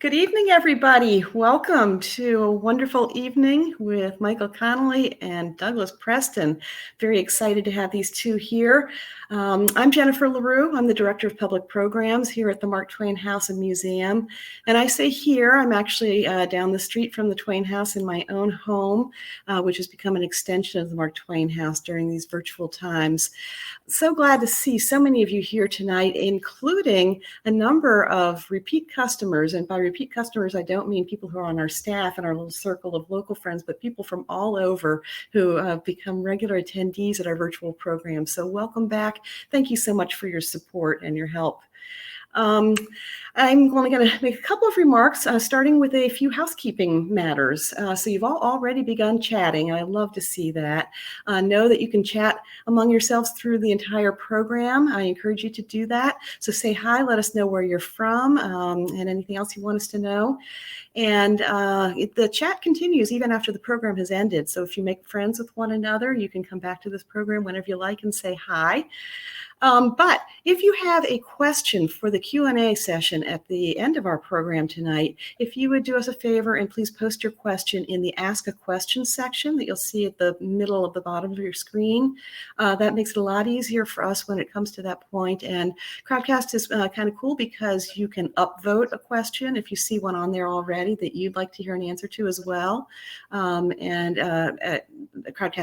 Good evening, everybody. Welcome to a wonderful evening with Michael Connelly and Douglas Preston. Very excited to have these two here. I'm Jennifer LaRue. I'm the Director of Public Programs here at the Mark Twain House and Museum. And I say here, I'm actually down the street from the Twain House in my own home, which has become an extension of the Mark Twain House during these virtual times. So glad to see so many of you here tonight, including a number of repeat customers. And by repeat customers, I don't mean people who are on our staff and our little circle of local friends, but people from all over who have become regular attendees at our virtual program. So welcome back. Thank you so much for your support and your help. I'm only going to make a couple of remarks, starting with a few housekeeping matters. So you've all already begun chatting. I love to see that. Know that you can chat among yourselves through the entire program. I encourage you to do that. So say hi, let us know where you're from, and anything else you want us to know. And the chat continues even after the program has ended. So if you make friends with one another, you can come back to this program whenever you like and say hi. But if you have a question for the Q&A session at the end of our program tonight, if you would do us a favor and please post your question in the Ask a Question section that you'll see at the middle of the bottom of your screen. That makes it a lot easier for us when it comes to that point. And Crowdcast is kind of cool because you can upvote a question if you see one on there already that you'd like to hear an answer to as well. Crowdcast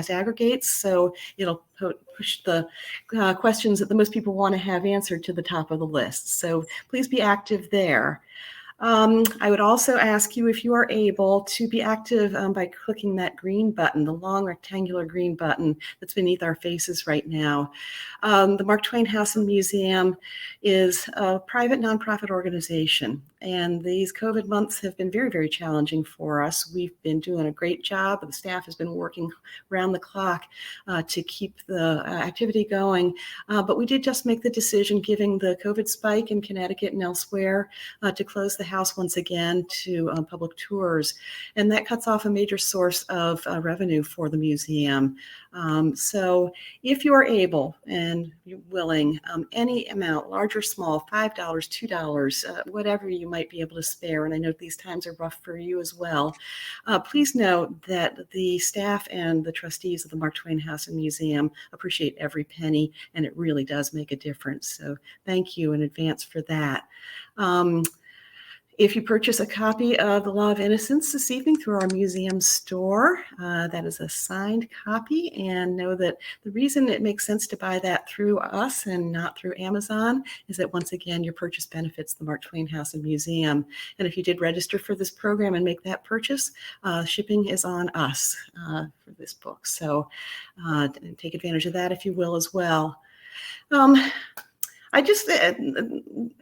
aggregates, so it'll push the questions that the most people want to have answered to the top of the list. So please be active there. I would also ask you, if you are able, to be active by clicking that green button, the long rectangular green button that's beneath our faces right now. The Mark Twain House and Museum is a private nonprofit organization, and these COVID months have been very, very challenging for us. We've been doing a great job. The staff has been working around the clock to keep the activity going, but we did just make the decision, given the COVID spike in Connecticut and elsewhere, to close the house once again to public tours, and that cuts off a major source of revenue for the museum. So if you are able and you're willing, any amount, large or small, $5, $2, whatever you might be able to spare, and I know these times are rough for you as well, please note that the staff and the trustees of the Mark Twain House and Museum appreciate every penny, and it really does make a difference. So thank you in advance for that. If you purchase a copy of The Law of Innocence this evening through our museum store, that is a signed copy, and know that the reason it makes sense to buy that through us and not through Amazon is that, once again, your purchase benefits the Mark Twain House and Museum. And if you did register for this program and make that purchase, shipping is on us for this book. So take advantage of that if you will as well.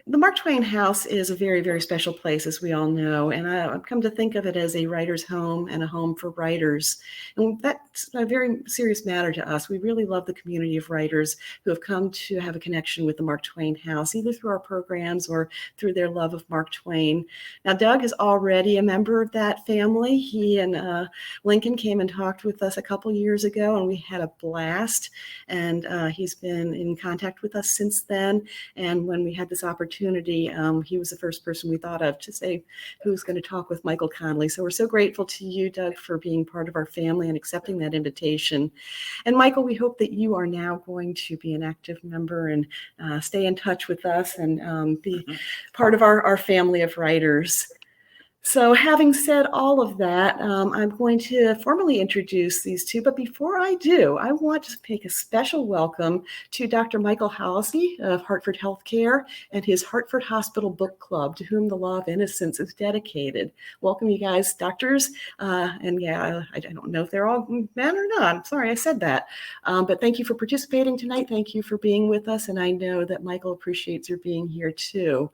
The Mark Twain House is a very, very special place, as we all know, and I've come to think of it as a writer's home and a home for writers. And that's a very serious matter to us. We really love the community of writers who have come to have a connection with the Mark Twain House, either through our programs or through their love of Mark Twain. Now, Doug is already a member of that family. He and Lincoln came and talked with us a couple years ago, and we had a blast, and he's been in contact with us since then. And when we had this opportunity, he was the first person we thought of to say who's going to talk with Michael Connelly. So we're so grateful to you, Doug, for being part of our family and accepting that invitation. And Michael, we hope that you are now going to be an active member and stay in touch with us and be part of our family of writers. So having said all of that, I'm going to formally introduce these two. But before I do, I want to make a special welcome to Dr. Michael Connelly of Hartford Healthcare and his Hartford Hospital Book Club, to whom the Law of Innocence is dedicated. Welcome, you guys, doctors. And yeah, I don't know if they're all men or not. I'm sorry I said that. But thank you for participating tonight. Thank you for being with us. And I know that Michael appreciates your being here too.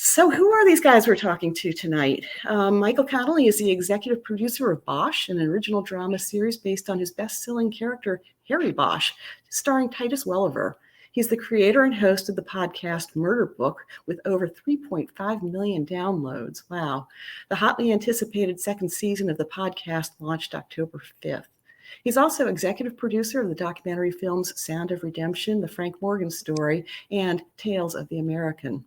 So who are these guys we're talking to tonight? Michael Connelly is the executive producer of Bosch, an original drama series based on his best-selling character, Harry Bosch, starring Titus Welliver. He's the creator and host of the podcast Murder Book, with over 3.5 million downloads. Wow. The hotly anticipated second season of the podcast launched October 5th. He's also executive producer of the documentary films Sound of Redemption, The Frank Morgan Story, and Tales of the American.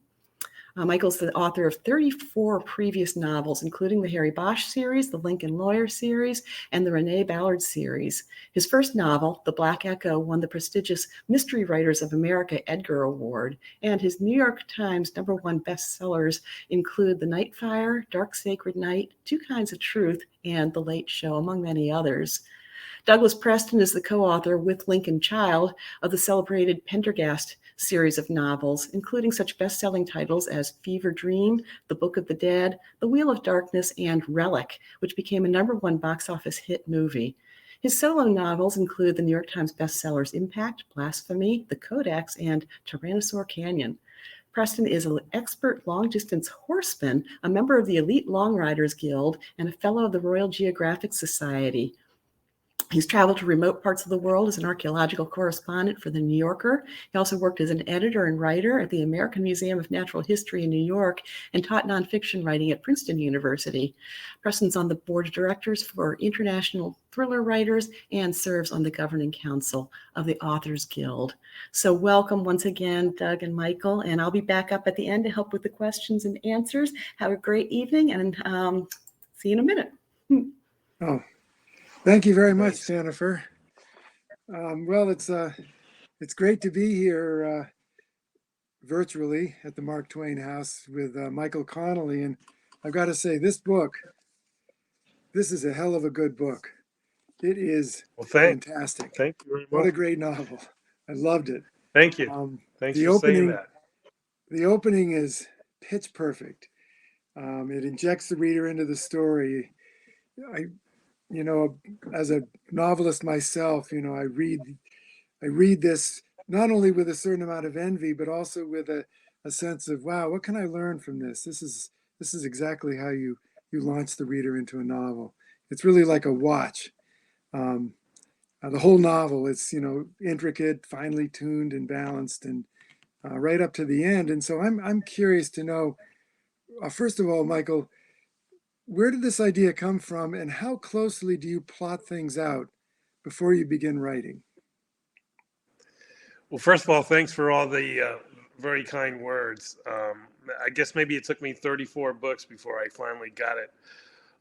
Michael's the author of 34 previous novels, including the Harry Bosch series, the Lincoln Lawyer series, and the Renee Ballard series. His first novel, The Black Echo, won the prestigious Mystery Writers of America Edgar Award, and his New York Times #1 bestsellers include The Night Fire, Dark Sacred Night, Two Kinds of Truth, and The Late Show, among many others. Douglas Preston is the co-author with Lincoln Child of the celebrated Pendergast series of novels, including such best-selling titles as Fever Dream, The Book of the Dead, The Wheel of Darkness, and Relic, which became a #1 box office hit movie. His solo novels include the New York Times bestsellers Impact, Blasphemy, The Codex, and Tyrannosaur Canyon. Preston is an expert long-distance horseman, a member of the Elite Long Riders Guild, and a fellow of the Royal Geographic Society. He's traveled to remote parts of the world as an archaeological correspondent for The New Yorker. He also worked as an editor and writer at the American Museum of Natural History in New York and taught nonfiction writing at Princeton University. Preston's on the board of directors for International Thriller Writers and serves on the governing council of the Authors Guild. So welcome once again, Doug and Michael, and I'll be back up at the end to help with the questions and answers. Have a great evening, and see you in a minute. Oh. Thank you very much, Jennifer. Well, it's great to be here virtually at the Mark Twain House with Michael Connelly. And I've got to say, this is a hell of a good book. It is fantastic. Thank you very much. What a great novel. I loved it. Thank you. Thanks for saying that. The opening is pitch perfect. It injects the reader into the story. As a novelist myself, I read this not only with a certain amount of envy, but also with a sense of, wow, what can I learn from this? This is exactly how you launch the reader into a novel. It's really like a watch. The whole novel, it's intricate, finely tuned and balanced, and right up to the end. And so I'm curious to know, first of all, Michael, where did this idea come from, and how closely do you plot things out before you begin writing? Well, first of all, thanks for all the very kind words. I guess maybe it took me 34 books before I finally got it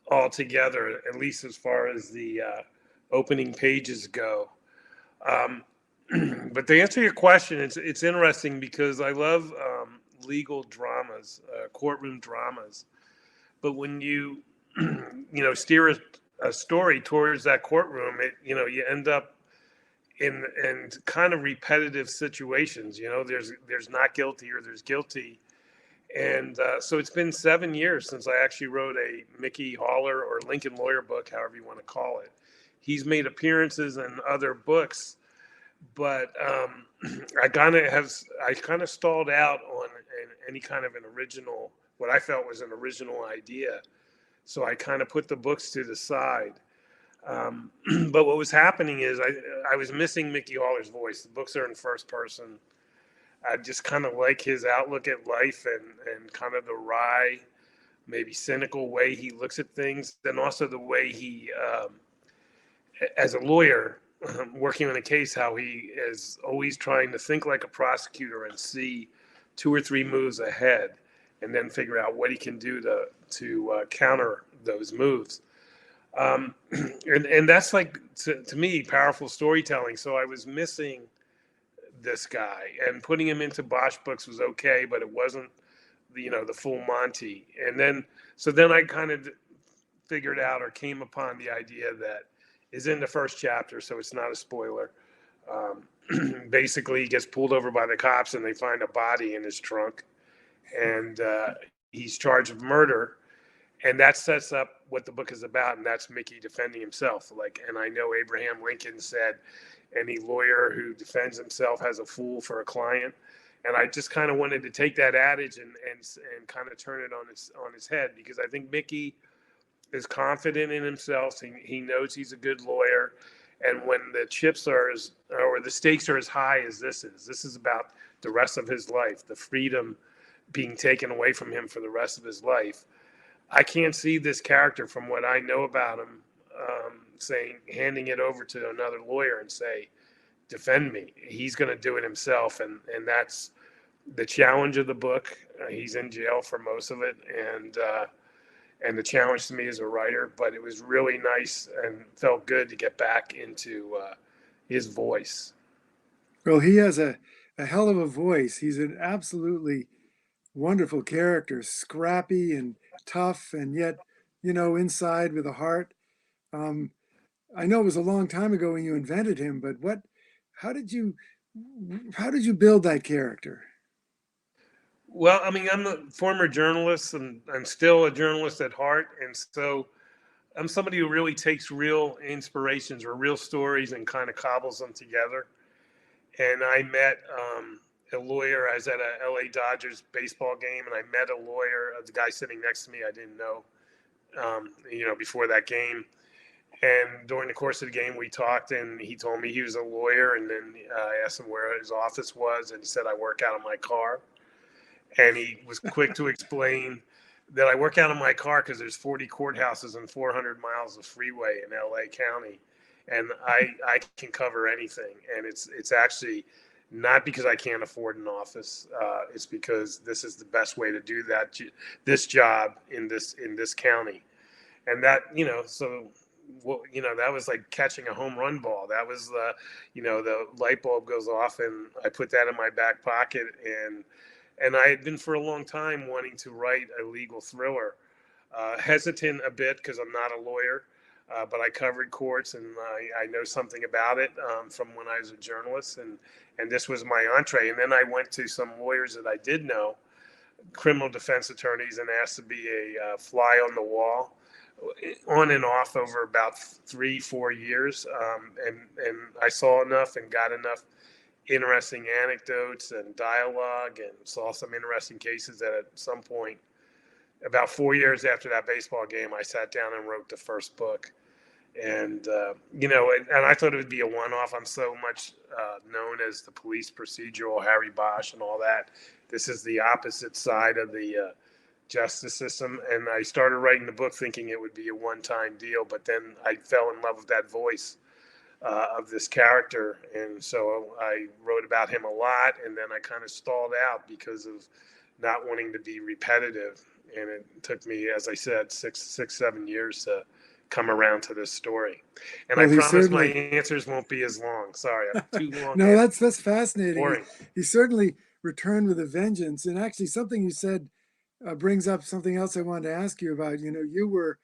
all together, at least as far as the opening pages go. But to answer your question, it's interesting because I love legal dramas, courtroom dramas. But when you, steer a story towards that courtroom, you end up in kind of repetitive situations. There's not guilty or there's guilty, and so it's been 7 years since I actually wrote a Mickey Haller or Lincoln Lawyer book, however you want to call it. He's made appearances in other books, but I kind of stalled out on any kind of an original, what I felt was an original idea. So I kind of put the books to the side. But what was happening is I was missing Mickey Haller's voice. The books are in first person. I just kind of like his outlook at life and kind of the wry, maybe cynical way he looks at things. And also the way he, as a lawyer, working on a case, how he is always trying to think like a prosecutor and see 2 or 3 moves ahead, and then figure out what he can do to counter those moves. And that's like, to me, powerful storytelling. So I was missing this guy, and putting him into Bosch books was okay, but it wasn't, the full Monty. And then I kind of figured out or came upon the idea that is in the first chapter, so it's not a spoiler. Basically, he gets pulled over by the cops and they find a body in his trunk, and he's charged with murder, and that sets up what the book is about, and that's Mickey defending himself. And I know Abraham Lincoln said, any lawyer who defends himself has a fool for a client, and I just kind of wanted to take that adage and kind of turn it on its head, because I think Mickey is confident in himself. He knows he's a good lawyer, and when the the stakes are as high as this is about the rest of his life, the freedom being taken away from him for the rest of his life. I can't see this character, from what I know about him, handing it over to another lawyer and say, defend me. He's going to do it himself, and that's the challenge of the book. He's in jail for most of it, and the challenge to me as a writer. But it was really nice and felt good to get back into his voice. Well, he has a hell of a voice. He's an absolutely wonderful character, scrappy and tough, and yet, inside with a heart. Um, I know it was a long time ago when you invented him, but how did you build that character? Well, I mean, I'm a former journalist, and I'm still a journalist at heart, and so I'm somebody who really takes real inspirations or real stories and kind of cobbles them together. And I met a lawyer. I was at a LA Dodgers baseball game, and I met a lawyer, the guy sitting next to me. I didn't know, before that game. And during the course of the game, we talked, and he told me he was a lawyer. And then I asked him where his office was, and he said, "I work out of my car." And he was quick to explain that I work out of my car because there's 40 courthouses and 400 miles of freeway in LA County, and I can cover anything. And it's actually not because I can't afford an office. It's because this is the best way to do this job in this county. And that, so that was like catching a home run ball. That was the light bulb goes off, and I put that in my back pocket. And I had been for a long time wanting to write a legal thriller, hesitant a bit because I'm not a lawyer, but I covered courts, and I know something about it from when I was a journalist, and this was my entree. And then I went to some lawyers that I did know, criminal defense attorneys, and asked to be a fly on the wall, on and off over about 3-4 years, and I saw enough and got enough interesting anecdotes and dialogue, and saw some interesting cases that at some point, about 4 years after that baseball game, I sat down and wrote the first book. And and I thought it would be a one-off. I'm so much known as the police procedural, Harry Bosch and all that. This is the opposite side of the justice system, and I started writing the book thinking it would be a one-time deal, but then I fell in love with that voice of this character, and so I wrote about him a lot, and then I kind of stalled out because of not wanting to be repetitive, and it took me, as I said, 7 years to come around to this story. And Well, I promise my answers won't be as long. Sorry, I'm too long. No, that's fascinating. Boring. He certainly returned with a vengeance, and actually something you said brings up something else I wanted to ask you about. You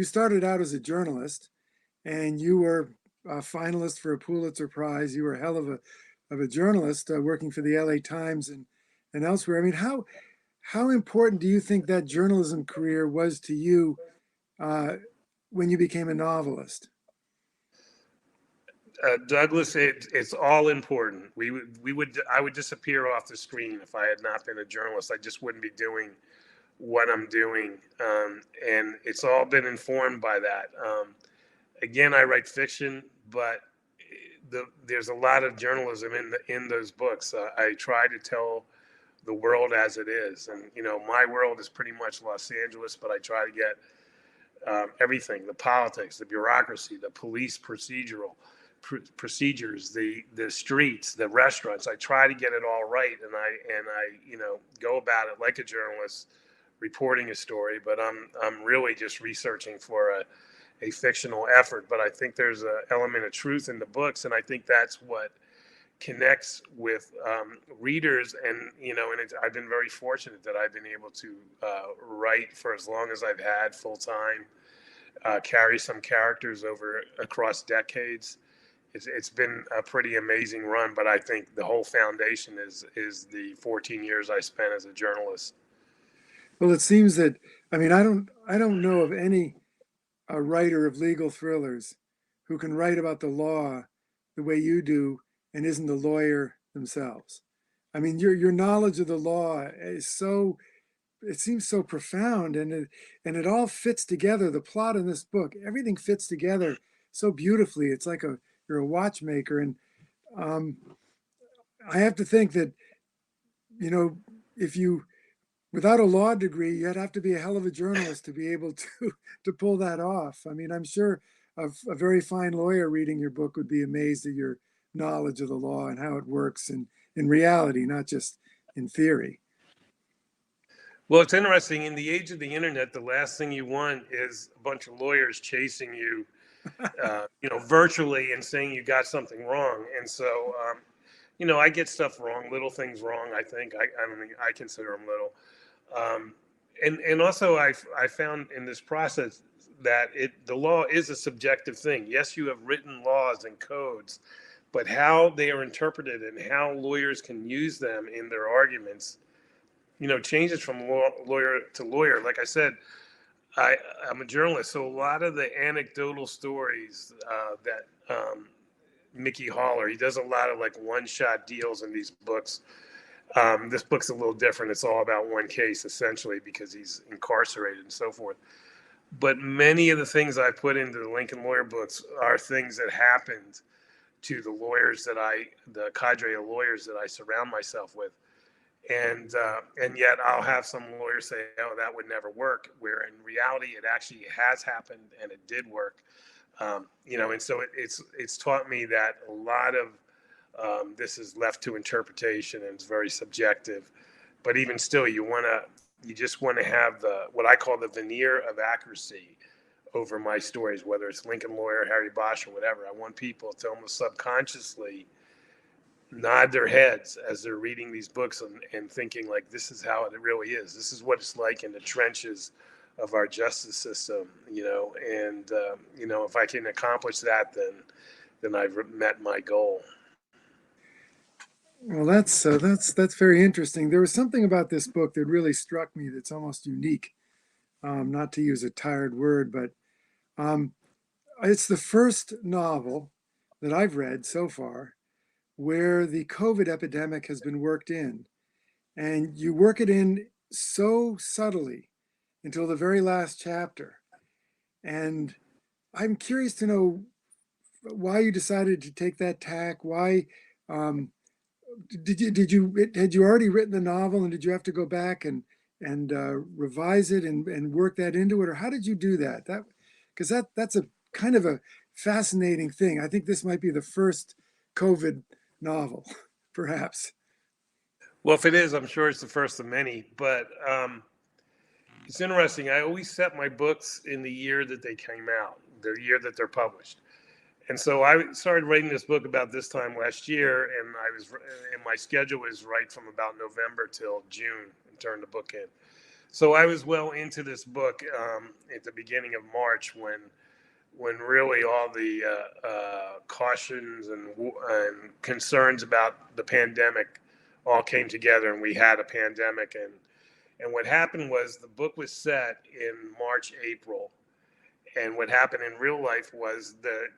started out as a journalist, and you were a finalist for a Pulitzer Prize. You were a hell of a journalist, working for the LA Times and elsewhere. I mean, how important do you think that journalism career was to you when you became a novelist? Douglas, it's all important. I would disappear off the screen if I had not been a journalist. I just wouldn't be doing what I'm doing, and it's all been informed by that. Again, I write fiction, but there's a lot of journalism in those books. I try to tell the world as it is, and my world is pretty much Los Angeles, but I try to get everything: the politics, the bureaucracy, the police procedures, the streets, the restaurants. I try to get it all right, and I go about it like a journalist reporting a story, but I'm really just researching for a fictional effort. But I think there's an element of truth in the books, and I think that's what connects with readers. And I've been very fortunate that I've been able to write for as long as I've had full time, carry some characters across decades. It's been a pretty amazing run, but I think the whole foundation is the 14 years I spent as a journalist. Well, it seems that, I mean, I don't know of any writer of legal thrillers who can write about the law the way you do and isn't a lawyer themselves. I mean, your knowledge of the law is it seems so profound, and it all fits together. The plot in this book, everything fits together so beautifully. It's like you're a watchmaker, and I have to think that if you, without a law degree, you'd have to be a hell of a journalist to be able to pull that off. I mean, I'm sure a very fine lawyer reading your book would be amazed at your knowledge of the law and how it works in reality, not just in theory. Well, it's interesting. In the age of the internet, the last thing you want is a bunch of lawyers chasing you, virtually and saying you got something wrong. And so, I get stuff wrong, little things wrong. I think I don't think I consider them little. Um, and also, I found in this process that the law is a subjective thing. Yes, you have written laws and codes, but how they are interpreted and how lawyers can use them in their arguments, changes from lawyer to lawyer. Like I said, I'm a journalist, so a lot of the anecdotal stories that Mickey Haller, he does a lot of like one-shot deals in these books. This book's a little different. It's all about one case, essentially, because he's incarcerated and so forth. But many of the things I put into the Lincoln Lawyer books are things that happened to the lawyers the cadre of lawyers that I surround myself with. And yet I'll have some lawyers say, "Oh, that would never work," where in reality it actually has happened and it did work. And so it's taught me that a lot of this is left to interpretation and it's very subjective. But even still, you just want to have what I call the veneer of accuracy over my stories, whether it's Lincoln Lawyer, Harry Bosch, or whatever. I want people to almost subconsciously nod their heads as they're reading these books and thinking like, this is how it really is. This is what it's like in the trenches of our justice system, and if I can accomplish that, then I've met my goal. Well, that's very interesting. There was something about this book that really struck me that's almost unique. Not to use a tired word, but it's the first novel that I've read so far where the COVID epidemic has been worked in. And you work it in so subtly until the very last chapter. And I'm curious to know why you decided to take that tack. Why had you already written the novel, and did you have to go back and revise it and work that into it, or how did you do that? Because that's a kind of a fascinating thing. I think this might be the first COVID novel, perhaps. Well, if it is, I'm sure it's the first of many. But it's interesting. I always set my books in the year that they came out, the year that they're published. And so I started writing this book about this time last year, and my schedule was right from about November till June and turned the book in. So I was well into this book at the beginning of March when really all the cautions and concerns about the pandemic all came together, and we had a pandemic. And what happened was the book was set in March, April. And what happened in real life was the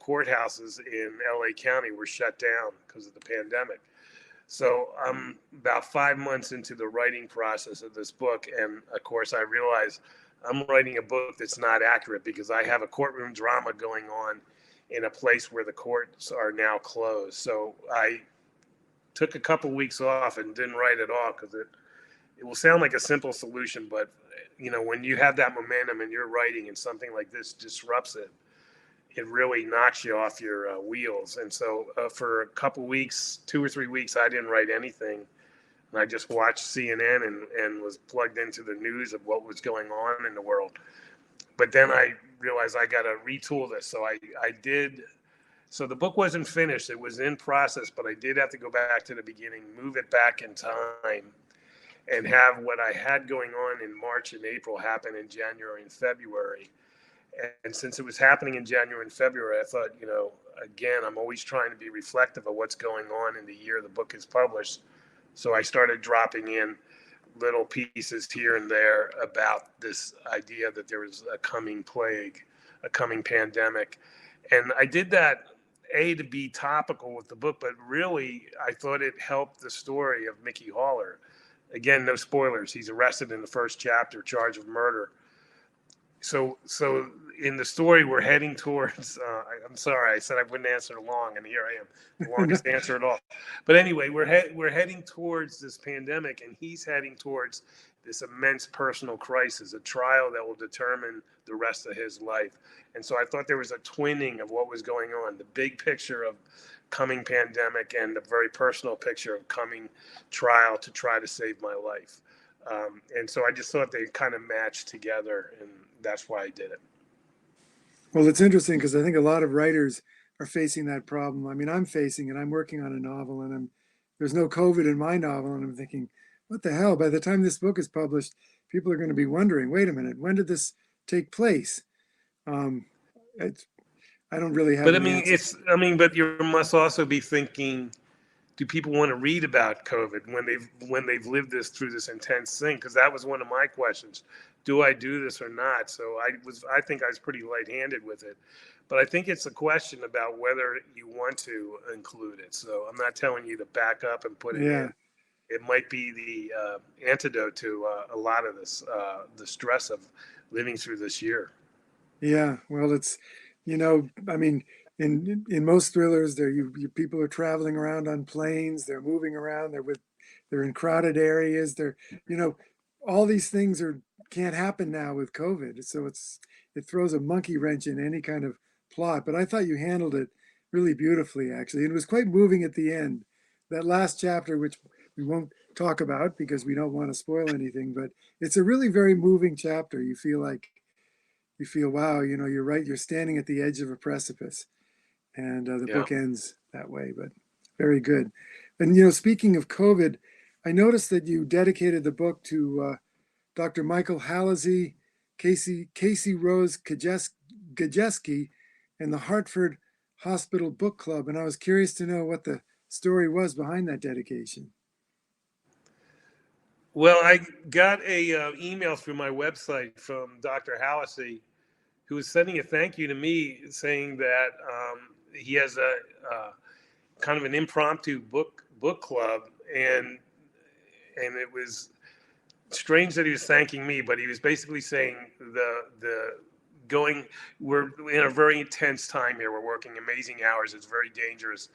courthouses in LA County were shut down because of the pandemic. So I'm about 5 months into the writing process of this book. And of course, I realized I'm writing a book that's not accurate because I have a courtroom drama going on in a place where the courts are now closed. So I took a couple weeks off and didn't write at all because it will sound like a simple solution, but when you have that momentum and you're writing and something like this disrupts it, it really knocks you off your wheels. And so for a couple weeks, 2 or 3 weeks, I didn't write anything. And I just watched CNN and was plugged into the news of what was going on in the world. But then I realized I got to retool this. So I did. So the book wasn't finished. It was in process, but I did have to go back to the beginning, move it back in time, and have what I had going on in March and April happen in January and February. And since it was happening in January and February, I thought, again, I'm always trying to be reflective of what's going on in the year the book is published. So I started dropping in little pieces here and there about this idea that there was a coming plague, a coming pandemic. And I did that, to be topical with the book, but really I thought it helped the story of Mickey Haller. Again, no spoilers. He's arrested in the first chapter, charge of murder. So in the story, we're heading towards. I'm sorry, I said I wouldn't answer long, and here I am, the longest answer at all. But anyway, we're heading towards this pandemic, and he's heading towards this immense personal crisis, a trial that will determine the rest of his life. And so I thought there was a twinning of what was going on, the big picture of coming pandemic and a very personal picture of coming trial to try to save my life. And so I just thought they kind of matched together, and that's why I did it. Well, it's interesting because I think a lot of writers are facing that problem. I mean, I'm facing it. I'm working on a novel, and there's no COVID in my novel, and I'm thinking, what the hell? By the time this book is published, people are going to be wondering, wait a minute, when did this take place? Um, it's, I don't really have But I an mean, answer. but you must also be thinking, do people want to read about COVID when they've lived through this intense thing? Because that was one of my questions. Do I do this or not? So I think I was pretty light-handed with it, but I think it's a question about whether you want to include it. So I'm not telling you to back up and put it Yeah. in. It might be the antidote to a lot of this, the stress of living through this year. Yeah, well, it's, I mean, in most thrillers, people are traveling around on planes, they're moving around, they're in crowded areas, you know, all these things can't happen now with COVID. So it throws a monkey wrench in any kind of plot. But I thought you handled it really beautifully, actually. And it was quite moving at the end. That last chapter, which we won't talk about because we don't want to spoil anything, but it's a really very moving chapter. You feel, wow, you're right. You're standing at the edge of a precipice, and the Yeah. book ends that way. But very good. And speaking of COVID, I noticed that you dedicated the book to Dr. Michael Connelly, Casey Rose Gajeski, and the Hartford Hospital Book Club. And I was curious to know what the story was behind that dedication. Well, I got a email through my website from Dr. Hallisey, who was sending a thank you to me, saying that he has a kind of an impromptu book club, and it was strange that he was thanking me, but he was basically saying we're in a very intense time here. We're working amazing hours. It's very dangerous.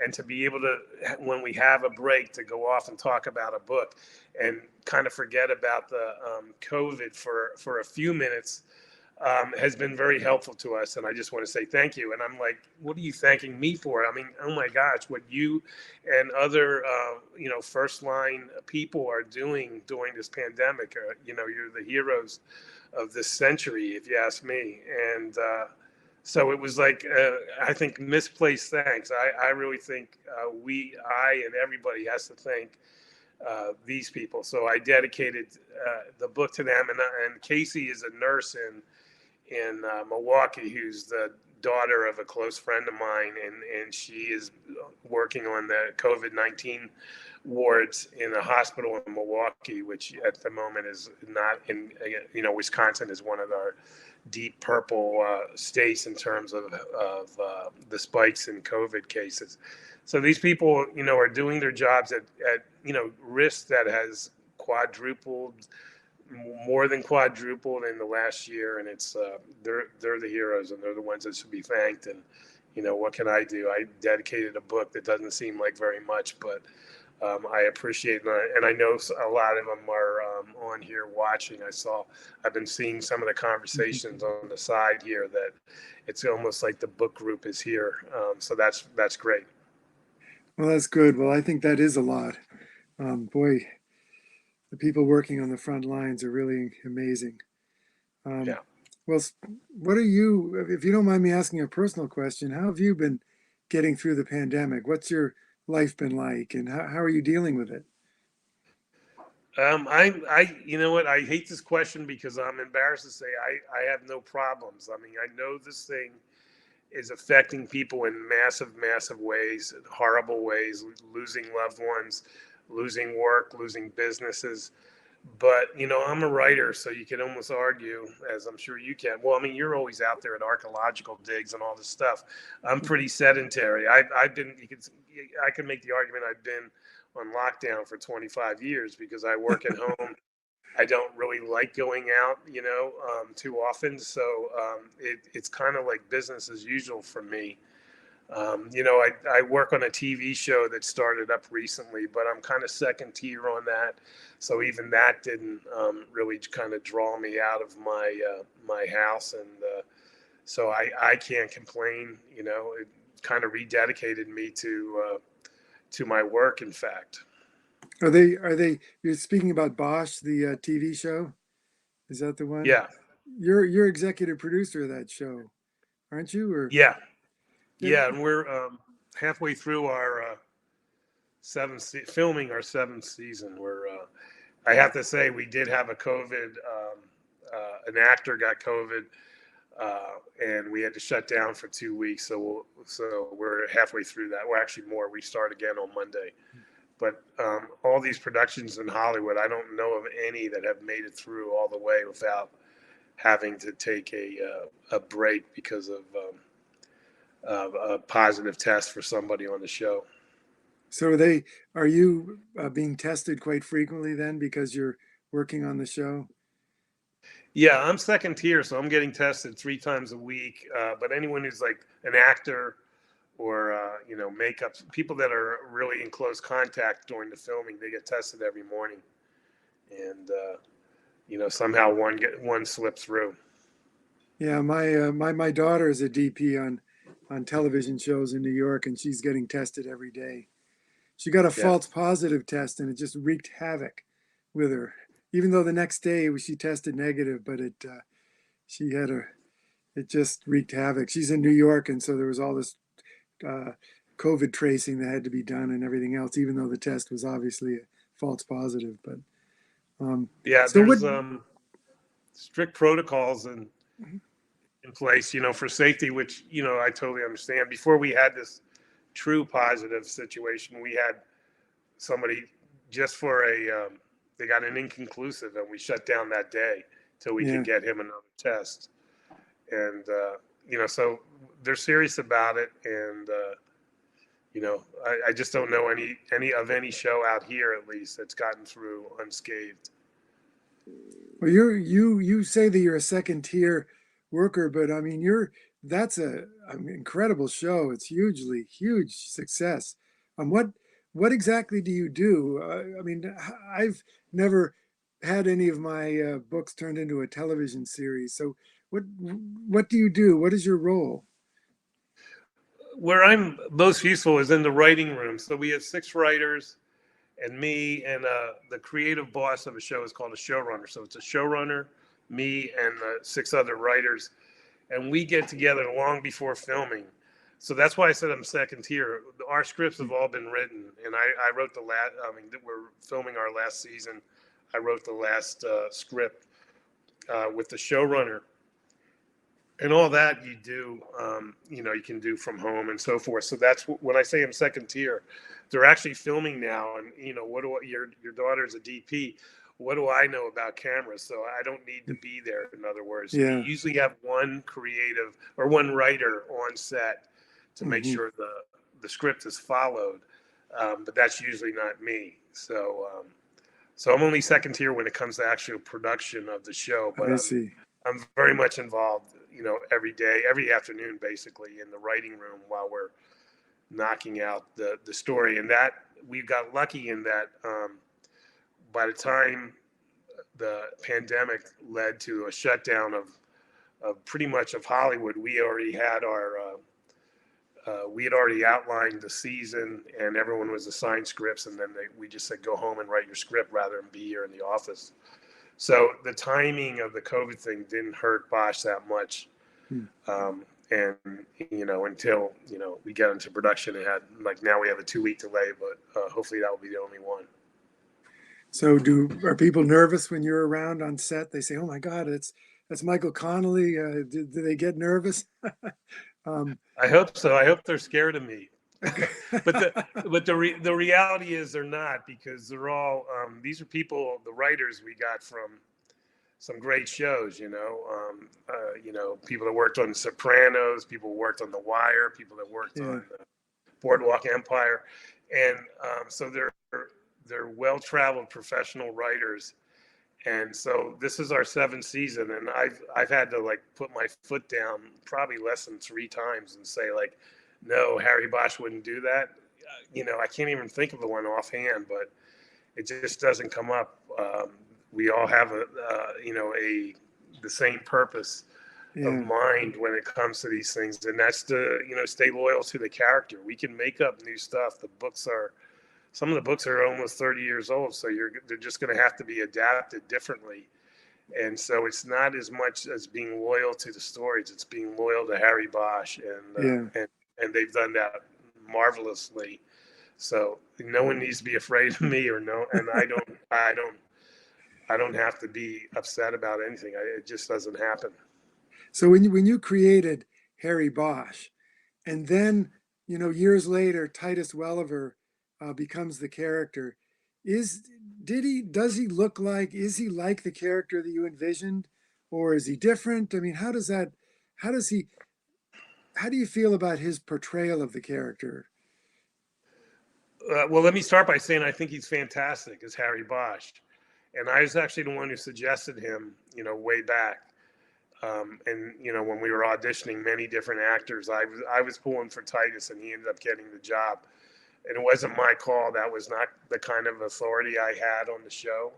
And to be able to, when we have a break, to go off and talk about a book and kind of forget about the COVID for a few minutes has been very helpful to us. And I just want to say thank you. And I'm like, what are you thanking me for? I mean, oh my gosh, what you and other, first line people are doing during this pandemic. You're the heroes of this century, if you ask me. And so it was like, I think misplaced thanks. I really think I and everybody has to thank these people. So I dedicated the book to them. And Casey is a nurse in Milwaukee, who's the daughter of a close friend of mine, and she is working on the COVID-19 wards in a hospital in Milwaukee, which at the moment is not in, Wisconsin is one of our deep purple states in terms of the spikes in COVID cases. So these people, are doing their jobs at risk that has more than quadrupled in the last year, and it's they're the heroes, and they're the ones that should be thanked. And what can I do? I dedicated a book that doesn't seem like very much, but I appreciate it, and I know a lot of them are on here watching. I've been seeing some of the conversations on the side here that it's almost like the book group is here. So that's great. Well, that's good. Well, I think that is a lot. Boy, the people working on the front lines are really amazing. Yeah. Well, what are you, if you don't mind me asking a personal question, how have you been getting through the pandemic? What's your life been like, and how are you dealing with it? You know what? I hate this question because I'm embarrassed to say I have no problems. I mean, I know this thing is affecting people in massive, massive ways, horrible ways, losing loved ones, losing work, losing businesses. But, I'm a writer, so you can almost argue, as I'm sure you can. Well, I mean, you're always out there at archaeological digs and all this stuff. I'm pretty sedentary. I've been, I can make the argument I've been on lockdown for 25 years because I work at home. I don't really like going out, too often. So it's kind of like business as usual for me. I work on a TV show that started up recently, but I'm kind of second tier on that. So even that didn't really kind of draw me out of my house. And so I can't complain, kind of rededicated me to my work. In fact, Are they, you're speaking about Bosch, the TV show? Is that the one? yeah, You're executive producer of that show, aren't you? Or yeah, yeah, yeah, and we're halfway through our filming our seventh season. We're I have to say we did have a COVID. An actor got COVID, and we had to shut down for 2 weeks. So we're halfway through that. We're actually more. We start again on Monday. But all these productions in Hollywood, I don't know of any that have made it through all the way without having to take a break because of a positive test for somebody on the show. so are you being tested quite frequently then because you're working on the show? Yeah, I'm second tier, so I'm getting tested 3 times a week. But anyone who's like an actor or makeup people that are really in close contact during the filming, they get tested every morning, and somehow one slips through. Yeah, my daughter is a DP on television shows in New York, and she's getting tested every day. She got a Yeah. false positive test, and it just wreaked havoc with her. Even though the next day she tested negative, but it just wreaked havoc. She's in New York, and so there was all this COVID tracing that had to be done and everything else, even though the test was obviously a false positive. But Yeah, so what? there's strict protocols in place, for safety, which I totally understand. Before we had this true positive situation, we had somebody just for they got an inconclusive, and we shut down that day till we Yeah. could get him another test. And so they're serious about it, and I just don't know any show out here, at least, that's gotten through unscathed. Well, you say that you're a second tier worker, but I mean that's an incredible show. It's huge success. What exactly do you do? I mean, I've never had any of my books turned into a television series. So what do you do? What is your role? Where I'm most useful is in the writing room. So we have 6 writers and me, and the creative boss of a show is called a showrunner. So it's a showrunner, me, and 6 other writers, and we get together long before filming. So that's why I said I'm second tier. Our scripts have all been written, and I wrote the last. I mean, we're filming our last season. I wrote the last script with the showrunner, and all that you do. You can do from home and so forth. So that's when I say I'm second tier. They're actually filming now, and your daughter's a DP. What do I know about cameras? So I don't need to be there. In other words, Yeah. we usually have one creative or one writer on set to make sure the script is followed, but that's usually not me. So I'm only second tier when it comes to actual production of the show. But I see. I'm very much involved, every day, every afternoon, basically, in the writing room while we're knocking out the story. And that we got lucky in that by the time the pandemic led to a shutdown of pretty much of Hollywood, we already had we had already outlined the season, and everyone was assigned scripts, and then we just said, go home and write your script rather than be here in the office. So the timing of the COVID thing didn't hurt Bosch that much. And until we get into production, it had now we have a 2-week delay, but hopefully that will be the only one. So are people nervous when you're around on set? They say, "Oh my God, that's Michael Connelly." Do they get nervous? I hope so. I hope they're scared of me. but the reality is they're not, because they're all these are people, the writers we got from some great shows, people that worked on Sopranos, people who worked on The Wire, people that worked on Boardwalk Empire, and so they're well-traveled professional writers. And so this is our 7th season, and I've had to put my foot down probably less than 3 times and say no, Harry Bosch wouldn't do that. I can't even think of the one offhand, but it just doesn't come up. We all have the same purpose of Yeah. mind when it comes to these things, and that's to stay loyal to the character. We can make up new stuff. Some of the books are almost 30 years old, so they're just going to have to be adapted differently. And so it's not as much as being loyal to the stories; it's being loyal to Harry Bosch, Yeah. and they've done that marvelously. So no one needs to be afraid of me, and I don't have to be upset about anything. It just doesn't happen. So when you created Harry Bosch, and then years later Titus Welliver becomes the character, is does he look like, is he like the character that you envisioned, or is he different? I mean, how does he how do you feel about his portrayal of the character? Well, let me start by saying I think he's fantastic as Harry Bosch, and I was actually the one who suggested him, way back. And when we were auditioning many different actors, I was pulling for Titus, and he ended up getting the job. And it wasn't my call. That was not the kind of authority I had on the show.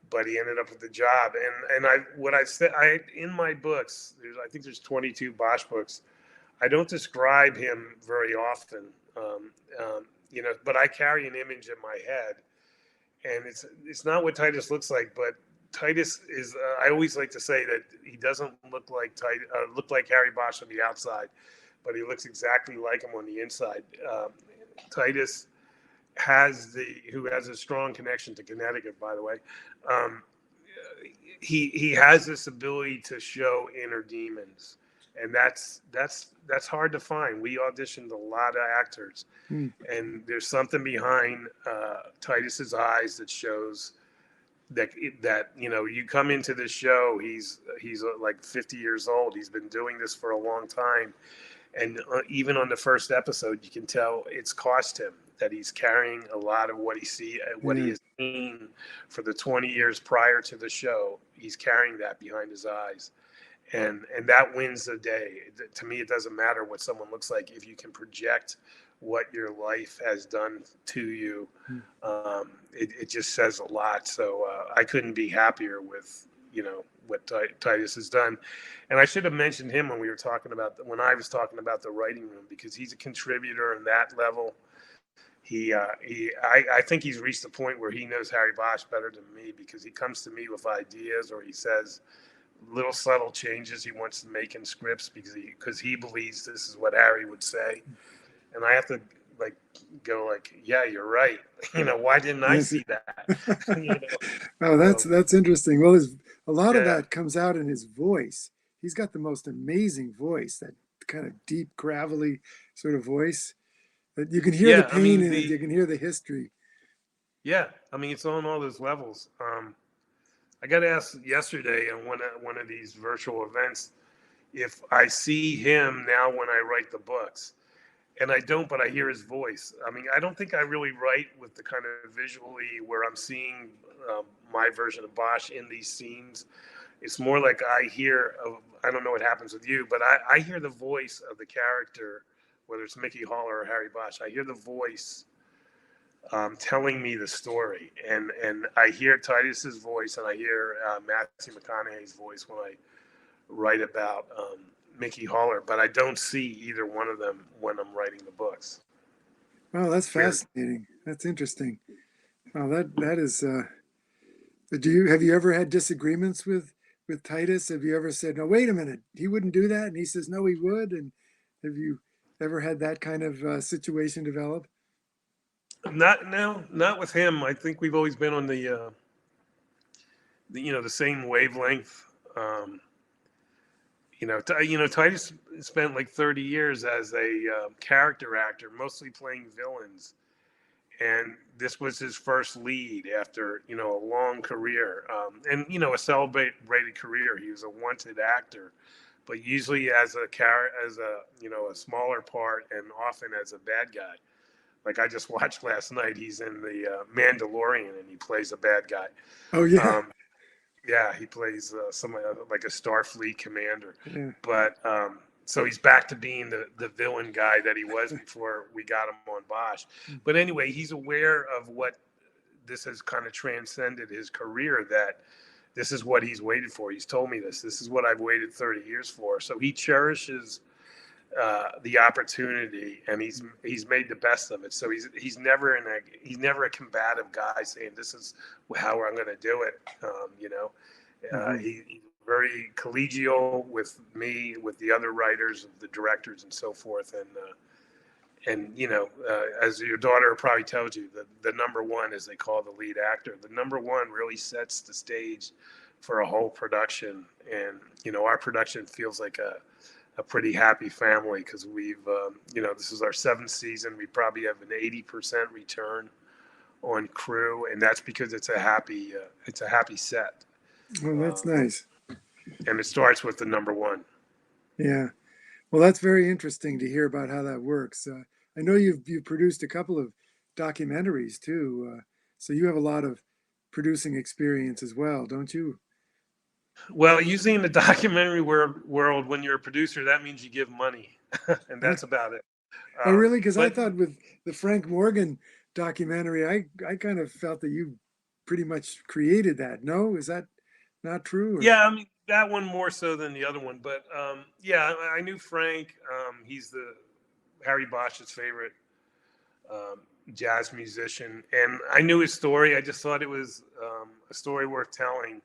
But he ended up with the job. And I said, in my books, I think there's 22 Bosch books. I don't describe him very often, but I carry an image in my head, and it's not what Titus looks like, but Titus is. I always like to say that he doesn't look like Harry Bosch on the outside, but he looks exactly like him on the inside. Titus who has a strong connection to Connecticut, by the way. Um, he has this ability to show inner demons, and that's hard to find. We auditioned a lot of actors, and there's something behind Titus's eyes that shows that you come into this show. He's like 50 years old. He's been doing this for a long time, and even on the first episode, you can tell it's cost him, that he's carrying a lot of what he has seen for the 20 years prior to the show. He's carrying that behind his eyes, and that wins the day. To me, it doesn't matter what someone looks like if you can project what your life has done to you. It just says a lot. So I couldn't be happier with what Titus has done. And I should have mentioned him when I was talking about the writing room, because he's a contributor on that level. I think he's reached the point where he knows Harry Bosch better than me, because he comes to me with ideas, or he says little subtle changes he wants to make in scripts because he believes this is what Harry would say, and I have to go yeah, you're right. Why didn't I see that? Oh, that's interesting. Well, a lot of Yeah. that comes out in his voice. He's got the most amazing voice, that kind of deep, gravelly sort of voice. That you can hear the pain in it. You can hear the history. Yeah, I mean, it's on all those levels. I got asked yesterday on one of these virtual events if I see him now when I write the books, and I don't, but I hear his voice. I mean, I don't think I really write with the kind of visually where I'm seeing my version of Bosch in these scenes. It's more like I don't know what happens with you, but I hear the voice of the character, whether it's Mickey Haller or Harry Bosch. I hear the voice telling me the story, and I hear Titus's voice, and I hear Matthew McConaughey's voice when I write about Mickey Haller, but I don't see either one of them when I'm writing the books. Oh, that's fascinating. That's interesting. Oh, that is. Have you ever had disagreements with Titus? Have you ever said, "No, wait a minute, he wouldn't do that," and he says, "No, he would"? And have you ever had that kind of situation develop? Not with him. I think we've always been on the same wavelength. Titus spent like 30 years as a character actor, mostly playing villains, and this was his first lead after a long career, and a celebrated career. He was a wanted actor, but usually as a smaller part, and often as a bad guy. Like I just watched last night, he's in the Mandalorian, and he plays a bad guy. Oh yeah. Yeah, he plays like a Starfleet commander. Yeah. But so he's back to being the villain guy that he was before we got him on Bosch. But anyway, he's aware of what this has kind of transcended his career, that this is what he's waited for. He's told me this. This is what I've waited 30 years for. So he cherishes the opportunity, and he's made the best of it. So he's never a combative guy saying this is how I'm going to do it. He's very collegial with me, with the other writers, the directors, and so forth. And as your daughter probably tells you, the number one, as they call the lead actor, the number one really sets the stage for a whole production. And our production feels like a pretty happy family, because we've this is our 7th season. We probably have an 80% return on crew, and that's because it's a happy set. Well, that's nice. And it starts with the number one. Yeah. Well, that's very interesting to hear about how that works. I know you've produced a couple of documentaries too, so you have a lot of producing experience as well, don't you? Well, usually in the documentary world, when you're a producer, that means you give money, and that's about it. Oh, really? Because I thought with the Frank Morgan documentary, I kind of felt that you pretty much created that. No, is that not true? Or? Yeah, I mean that one more so than the other one, but yeah, I knew Frank. He's the Harry Bosch's favorite jazz musician, and I knew his story. I just thought it was a story worth telling.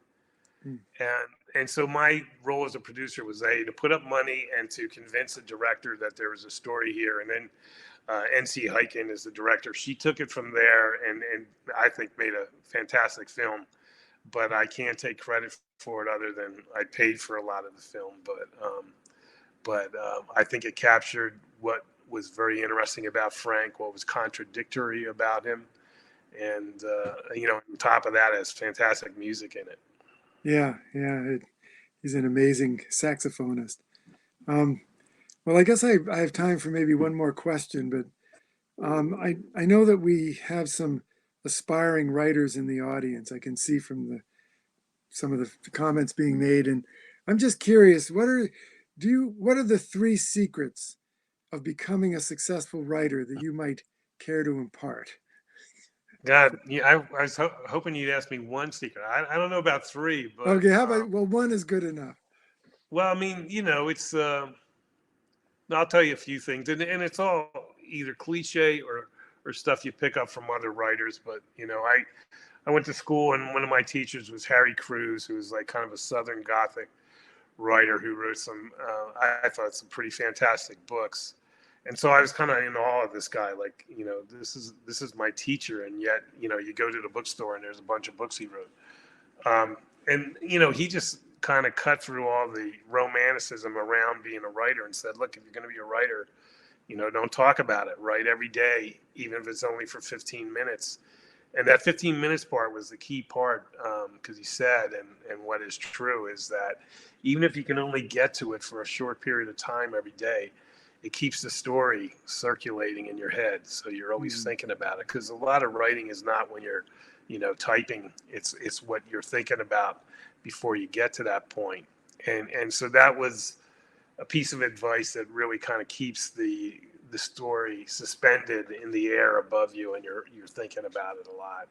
And so my role as a producer was to put up money and to convince the director that there was a story here. And then N.C. Hyken is the director. She took it from there and I think made a fantastic film. But I can't take credit for it other than I paid for a lot of the film. But I think it captured what was very interesting about Frank, what was contradictory about him. And, on top of that, it has fantastic music in it. Yeah, he's an amazing saxophonist. Well, I guess I have time for maybe one more question, but I know that we have some aspiring writers in the audience. I can see from some of the comments being made, and I'm just curious, what are the 3 secrets of becoming a successful writer that you might care to impart? God, yeah, I was hoping you'd ask me one secret. I don't know about 3, but okay, how about one is good enough. Well, I mean, it's. I'll tell you a few things, and it's all either cliche or stuff you pick up from other writers. But I went to school, and one of my teachers was Harry Crews, who was like kind of a Southern Gothic writer who wrote some. I thought some pretty fantastic books. And so I was kind of in awe of this guy. Like, this is my teacher, and yet, you go to the bookstore and there's a bunch of books he wrote. And he just kind of cut through all the romanticism around being a writer and said, look, if you're going to be a writer, don't talk about it. Write every day, even if it's only for 15 minutes. And that 15 minutes part was the key part, because he said, and what is true is that even if you can only get to it for a short period of time every day, it keeps the story circulating in your head. So you're always thinking about it, because a lot of writing is not when you're, typing. It's what you're thinking about before you get to that point. And so that was a piece of advice that really kind of keeps the story suspended in the air above you, and you're thinking about it a lot.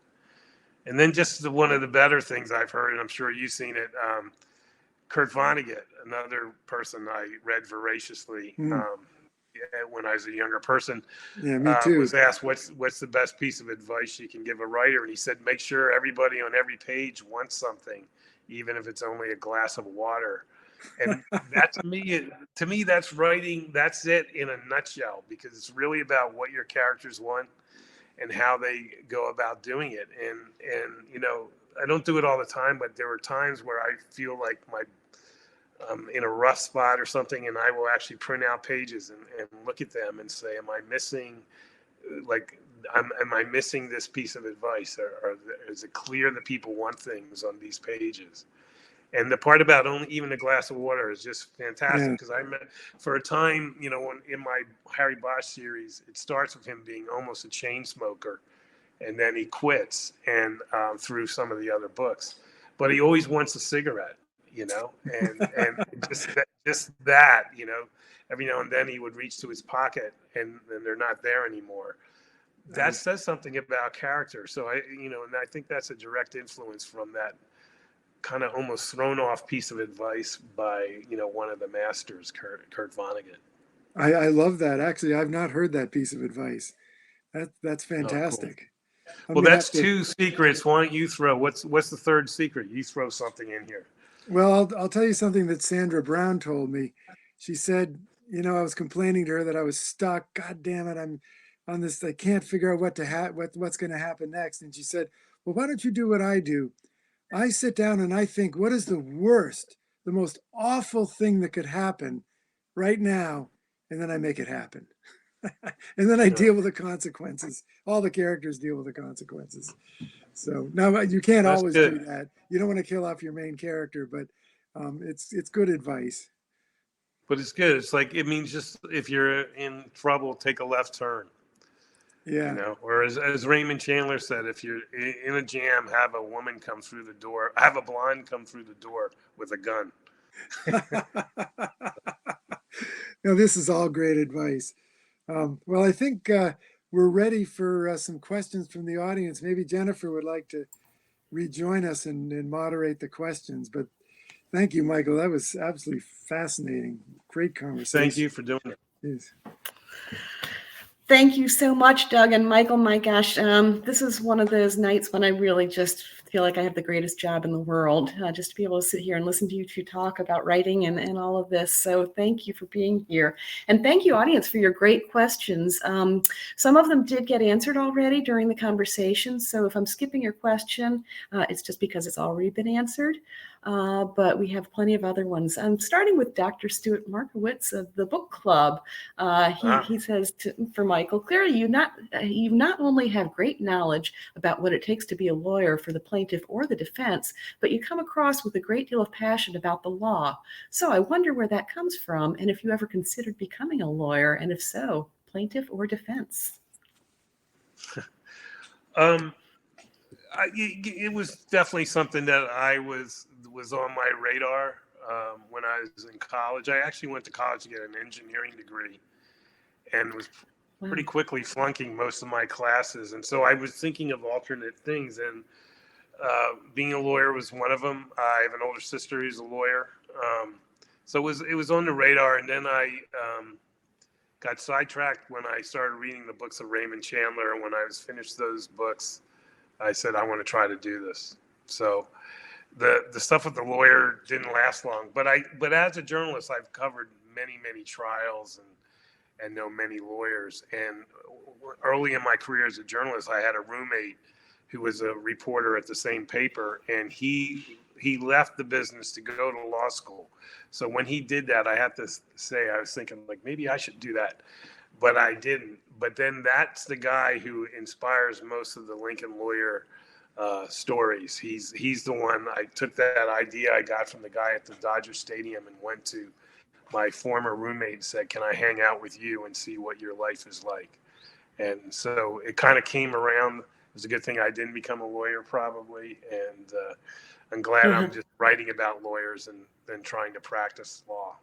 And then just one of the better things I've heard, and I'm sure you've seen it, Kurt Vonnegut, another person I read voraciously when I was a younger person. Yeah, me too. Was asked what's the best piece of advice you can give a writer, and he said, make sure everybody on every page wants something, even if it's only a glass of water. And that to me that's writing. That's it in a nutshell, because it's really about what your characters want and how they go about doing it. And I don't do it all the time, but there were times where I feel like I'm in a rough spot or something, and I will actually print out pages and look at them and say, am I missing this piece of advice, or is it clear that people want things on these pages? And the part about only even a glass of water is just fantastic, because I met for a time, in my Harry Bosch series, it starts with him being almost a chain smoker, and then he quits, and through some of the other books, but he always wants a cigarette, and just that, every now and then he would reach to his pocket, and they're not there anymore. That says something about character. So and I think that's a direct influence from that kind of almost thrown off piece of advice by, one of the masters, Kurt Vonnegut. I love that. Actually, I've not heard that piece of advice. That's Oh, cool. fantastic. Well, that's two secrets. Why don't you throw, what's the third secret? You throw something in here. Well, I'll tell you something that Sandra Brown told me. She said, I was complaining to her that I was stuck. God damn it, I'm on this. I can't figure out what's going to happen next. And she said, well, why don't you do what I do? I sit down and I think, what is the worst, the most awful thing that could happen right now? And then I make it happen. And then I deal with the consequences. All the characters deal with the consequences. So now you can't always do that. You don't want to kill off your main character, but it's good advice. But it's good. It's like, it means just if you're in trouble, take a left turn. Yeah. Or as Raymond Chandler said, if you're in a jam, have a woman come through the door, have a blonde come through the door with a gun. No, this is all great advice. Well, I think we're ready for some questions from the audience. Maybe Jennifer would like to rejoin us and moderate the questions. But thank you, Michael. That was absolutely fascinating. Great conversation. Thank you for doing it. Yes. Thank you so much, Doug and Michael. My gosh, this is one of those nights when I really just feel like I have the greatest job in the world, just to be able to sit here and listen to you two talk about writing and all of this. So thank you for being here. And thank you, audience, for your great questions. Some of them did get answered already during the conversation. So if I'm skipping your question, it's just because it's already been answered. But we have plenty of other ones. Starting with Dr. Stuart Markowitz of the book club. He says for Michael, clearly you not only have great knowledge about what it takes to be a lawyer for the plaintiff or the defense, but you come across with a great deal of passion about the law. So I wonder where that comes from, and if you ever considered becoming a lawyer, and if so, plaintiff or defense? It was definitely something that I was on my radar when I was in college. I actually went to college to get an engineering degree and was pretty quickly flunking most of my classes. And so I was thinking of alternate things, and being a lawyer was one of them. I have an older sister who's a lawyer. So it was on the radar. And then I got sidetracked when I started reading the books of Raymond Chandler. And when I was finished those books, I said, I want to try to do this. So the stuff with the lawyer didn't last long, but as a journalist, I've covered many trials and know many lawyers. And early in my career as a journalist, I had a roommate who was a reporter at the same paper, and he left the business to go to law school. So when he did that, I have to say, I was thinking, like, maybe I should do that, but I didn't. But then that's the guy who inspires most of the Lincoln lawyer stories. He's the one. I took that idea I got from the guy at the Dodger Stadium and went to my former roommate and said, can I hang out with you and see what your life is like? And so it kind of came around. It was a good thing I didn't become a lawyer, probably. And I'm glad I'm just writing about lawyers and trying to practice law.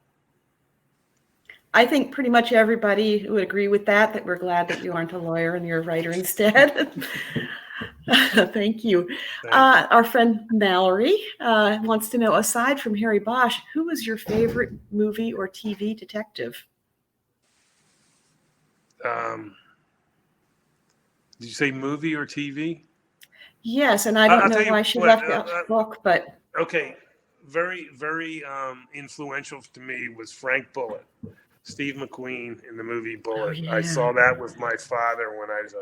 I think pretty much everybody would agree with that we're glad that you aren't a lawyer and you're a writer instead. Thank you. Our friend Mallory wants to know, aside from Harry Bosch, who was your favorite movie or TV detective? Did you say movie or TV? Yes, and I don't know why she left out the book, but... Okay, very influential to me was Frank Bullitt. Steve McQueen in the movie Bullitt. Oh, yeah. I saw that with my father when I was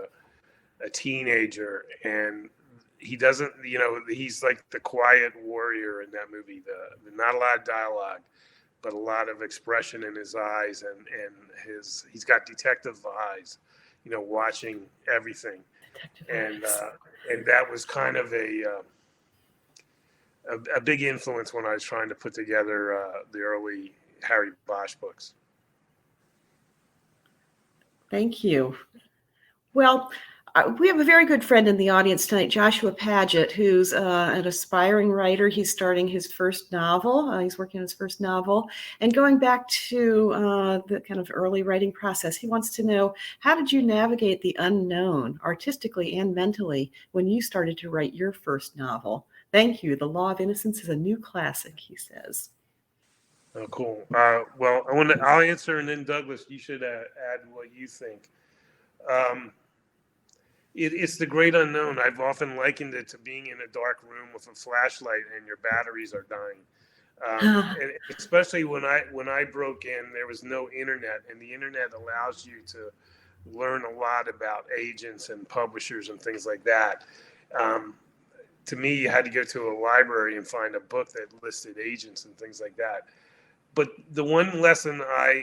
a teenager, and he doesn't, he's like the quiet warrior in that movie. The not a lot of dialogue, but a lot of expression in his eyes, and he's got detective eyes, watching everything. And that was kind of a big influence when I was trying to put together the early Harry Bosch books. Thank you. Well, we have a very good friend in the audience tonight, Joshua Paget, who's an aspiring writer. He's starting his first novel. He's working on his first novel. And going back to the kind of early writing process, he wants to know, how did you navigate the unknown artistically and mentally when you started to write your first novel? Thank you. The Law of Innocence is a new classic, he says. Oh, cool. Well, I'll answer, and then Douglas, you should add what you think. Um, it's the great unknown. I've often likened it to being in a dark room with a flashlight and your batteries are dying. And especially when I broke in, there was no internet, and the internet allows you to learn a lot about agents and publishers and things like that. Um, to me, you had to go to a library and find a book that listed agents and things like that. But the one lesson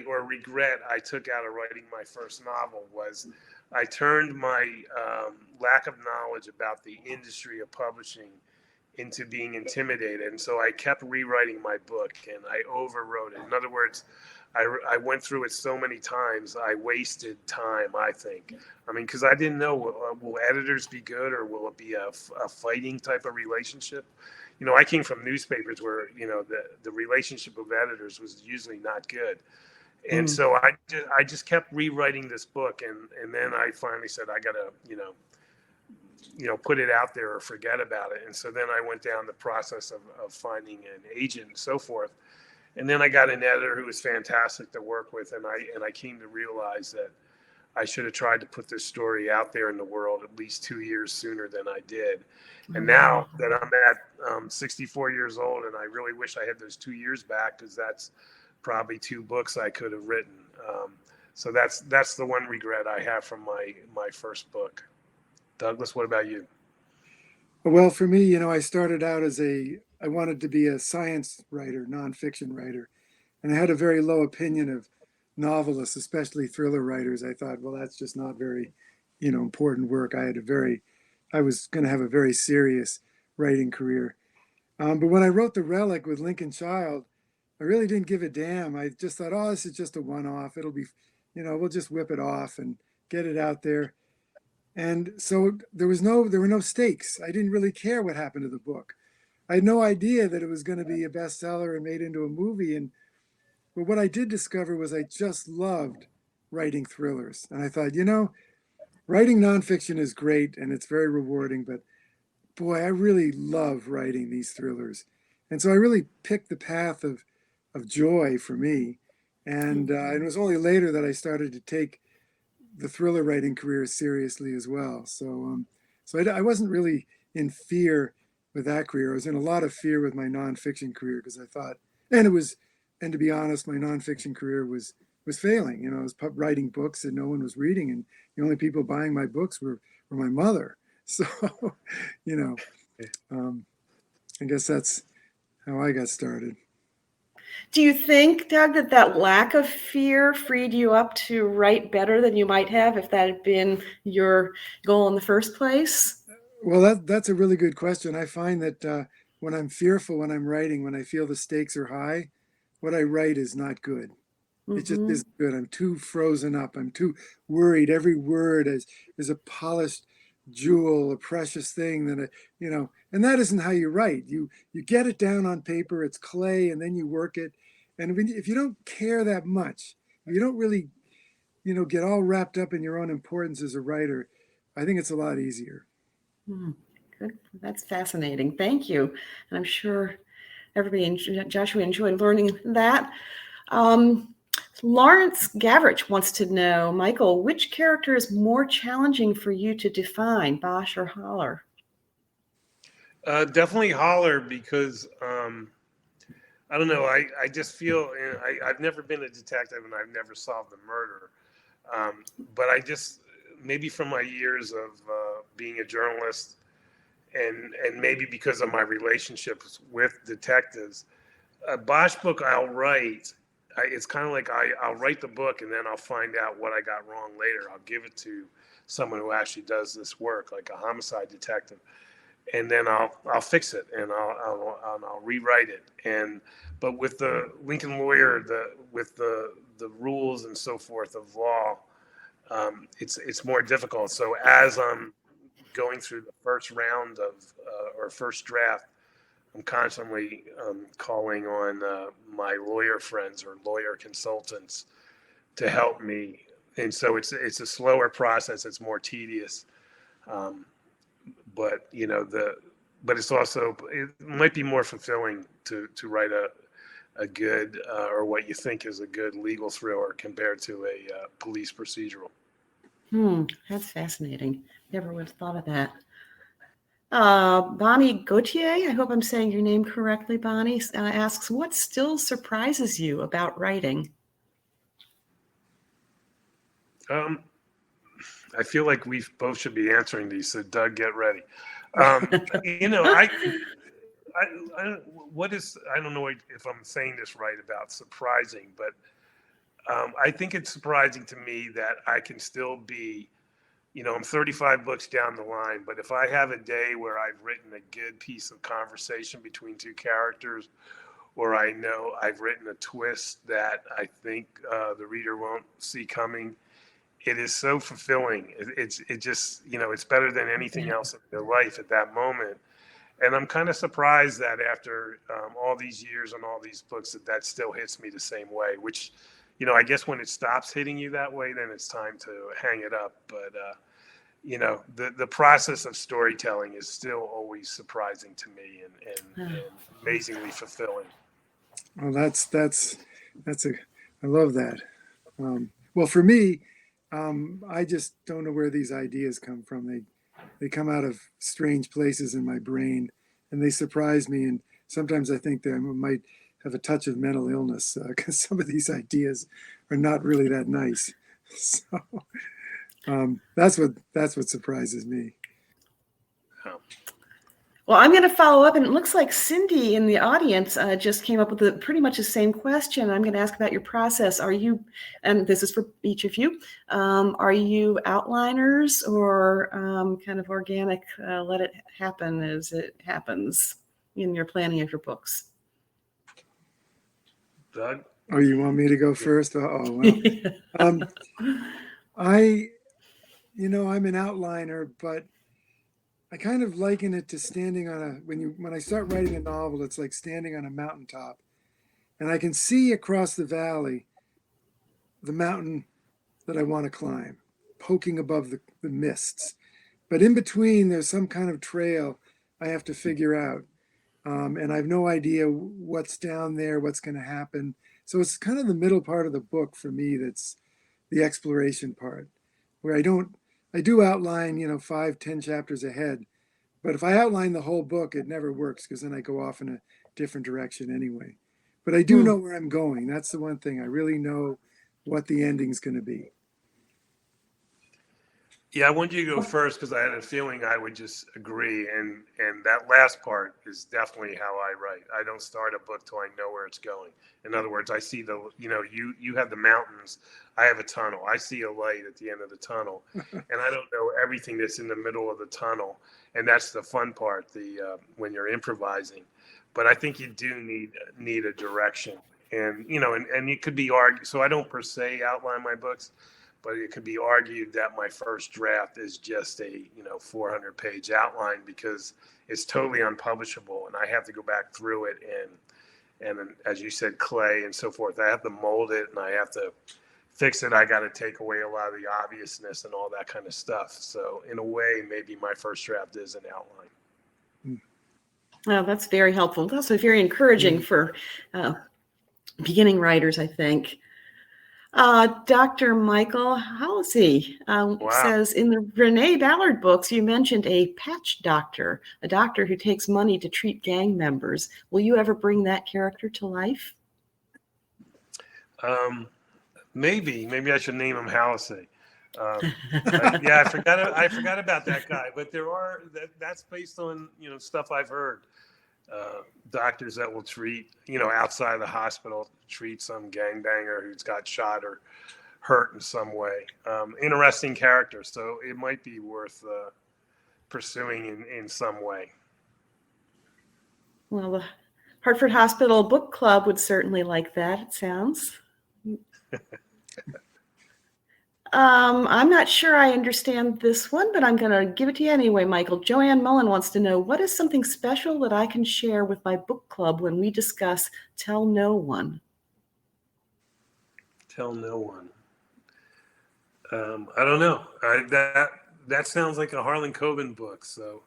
or regret I took out of writing my first novel was I turned my lack of knowledge about the industry of publishing into being intimidated. And so I kept rewriting my book and I overwrote it. In other words, I went through it so many times, I wasted time, I think. I mean, because I didn't know, will editors be good or will it be a fighting type of relationship? You know, I came from newspapers where, you know, the relationship of editors was usually not good. And so I just kept rewriting this book. And then I finally said, I got to, put it out there or forget about it. And so then I went down the process of finding an agent and so forth. And then I got an editor who was fantastic to work with. And I came to realize that I should have tried to put this story out there in the world at least 2 years sooner than I did. And now that I'm at 64 years old, and I really wish I had those 2 years back, because that's probably 2 books I could have written. So that's the one regret I have from my first book. Douglas, what about you? Well, for me, I started out I wanted to be a science writer, nonfiction writer. And I had a very low opinion of novelists, especially thriller writers. I thought, well, that's just not very, important work. I was going to have a very serious writing career. But when I wrote The Relic with Lincoln Child, I really didn't give a damn. I just thought, oh, this is just a one-off. It'll be, we'll just whip it off and get it out there. And so there were no stakes. I didn't really care what happened to the book. I had no idea that it was going to be a bestseller and made into a movie. But what I did discover was I just loved writing thrillers. And I thought, writing nonfiction is great and it's very rewarding, but boy, I really love writing these thrillers. And so I really picked the path of joy for me. And it was only later that I started to take the thriller writing career seriously as well. So I wasn't really in fear with that career. I was in a lot of fear with my nonfiction career because I thought, and to be honest, my nonfiction career was failing. I was writing books that no one was reading, and the only people buying my books were my mother. So, I guess that's how I got started. Do you think, Doug, that lack of fear freed you up to write better than you might have if that had been your goal in the first place? Well, that's a really good question. I find that when I'm fearful, when I'm writing, when I feel the stakes are high, what I write is not good. It just isn't good. I'm too frozen up. I'm too worried. Every word is a polished jewel, a precious thing that and that isn't how you write. You get it down on paper, it's clay, and then you work it. And if you don't care that much, if you don't really, get all wrapped up in your own importance as a writer, I think it's a lot easier. Good. That's fascinating. Thank you. And I'm sure Joshua enjoyed learning that. Lawrence Gavrich wants to know, Michael, which character is more challenging for you to define, Bosch or Holler? Definitely Holler, because I don't know. I just feel, and I've never been a detective and I've never solved a murder. But maybe from my years of being a journalist and maybe because of my relationships with detectives, a Bosch book I'll write, it's kind of like I'll write the book and then I'll find out what I got wrong later. I'll give it to someone who actually does this work, like a homicide detective. And then I'll fix it and I'll rewrite it. But with the Lincoln Lawyer, with the rules and so forth of law, it's more difficult. So as I'm going through the first round or first draft, I'm constantly calling on my lawyer friends or lawyer consultants to help me. And so it's a slower process. It's more tedious. But but it's also, it might be more fulfilling to write a good or what you think is a good legal thriller compared to a police procedural. That's fascinating. Never would have thought of that. Bonnie Gautier, I hope I'm saying your name correctly, Bonnie, asks, what still surprises you about writing? I feel like we both should be answering these, so Doug, get ready. You know, what is, I don't know if I'm saying this right about surprising, but I think it's surprising to me that I can still be, you know, I'm 35 books down the line, but if I have a day where I've written a good piece of conversation between two characters, or I know I've written a twist that I think the reader won't see coming, it is so fulfilling. It just, you know, it's better than anything else in your life at that moment. And I'm kind of surprised that after all these years and all these books, that still hits me the same way, which, you know, I guess when it stops hitting you that way, then it's time to hang it up. But, you know, the process of storytelling is still always surprising to me and amazingly fulfilling. Well, I love that. Well, for me, I just don't know where these ideas come from. They come out of strange places in my brain, and they surprise me. And sometimes I think that I might have a touch of mental illness because some of these ideas are not really that nice. So that's what surprises me. Well, I'm going to follow up, and it looks like Cindy in the audience just came up with pretty much the same question. I'm going to ask about your process. Are you, and this is for each of you, are you outliners or kind of organic, let it happen as it happens in your planning of your books? Doug? Oh, you want me to go first? Oh, well. I'm an outliner, but I kind of liken it to standing on when I start writing a novel, it's like standing on a mountaintop, and I can see across the valley the mountain that I want to climb, poking above the mists. But in between, there's some kind of trail I have to figure out. And I have no idea what's down there, what's going to happen. So it's kind of the middle part of the book for me that's the exploration part, where I do outline, 5-10 chapters ahead. But if I outline the whole book, it never works because then I go off in a different direction anyway. But I do know where I'm going. That's the one thing. I really know what the ending's going to be. Yeah, I wanted you to go first because I had a feeling I would just agree. And that last part is definitely how I write. I don't start a book till I know where it's going. In other words, I see you have the mountains. I have a tunnel. I see a light at the end of the tunnel. And I don't know everything that's in the middle of the tunnel. And that's the fun part, when you're improvising. But I think you do need a direction. And, and it could be argued. So I don't per se outline my books, but it could be argued that my first draft is just a 400-page outline because it's totally unpublishable, and I have to go back through it and as you said, clay and so forth. I have to mold it and I have to fix it. I got to take away a lot of the obviousness and all that kind of stuff. So in a way, maybe my first draft is an outline. Well, that's very helpful. It's also very encouraging for beginning writers, I think. Dr. Michael Halsey says, in the Renee Ballard books, you mentioned a patch doctor, a doctor who takes money to treat gang members. Will you ever bring that character to life? Maybe I should name him Halsey. I forgot about that guy, but that's based on, stuff I've heard. Doctors that will treat, outside of the hospital, treat some gangbanger who's got shot or hurt in some way. Interesting character, so it might be worth pursuing in some way. Well, the Hartford Hospital Book Club would certainly like that, it sounds. I'm not sure I understand this one, but I'm going to give it to you anyway, Michael. Joanne Mullen wants to know, what is something special that I can share with my book club when we discuss Tell No One? Tell no one. I don't know. That sounds like a Harlan Coben book. So,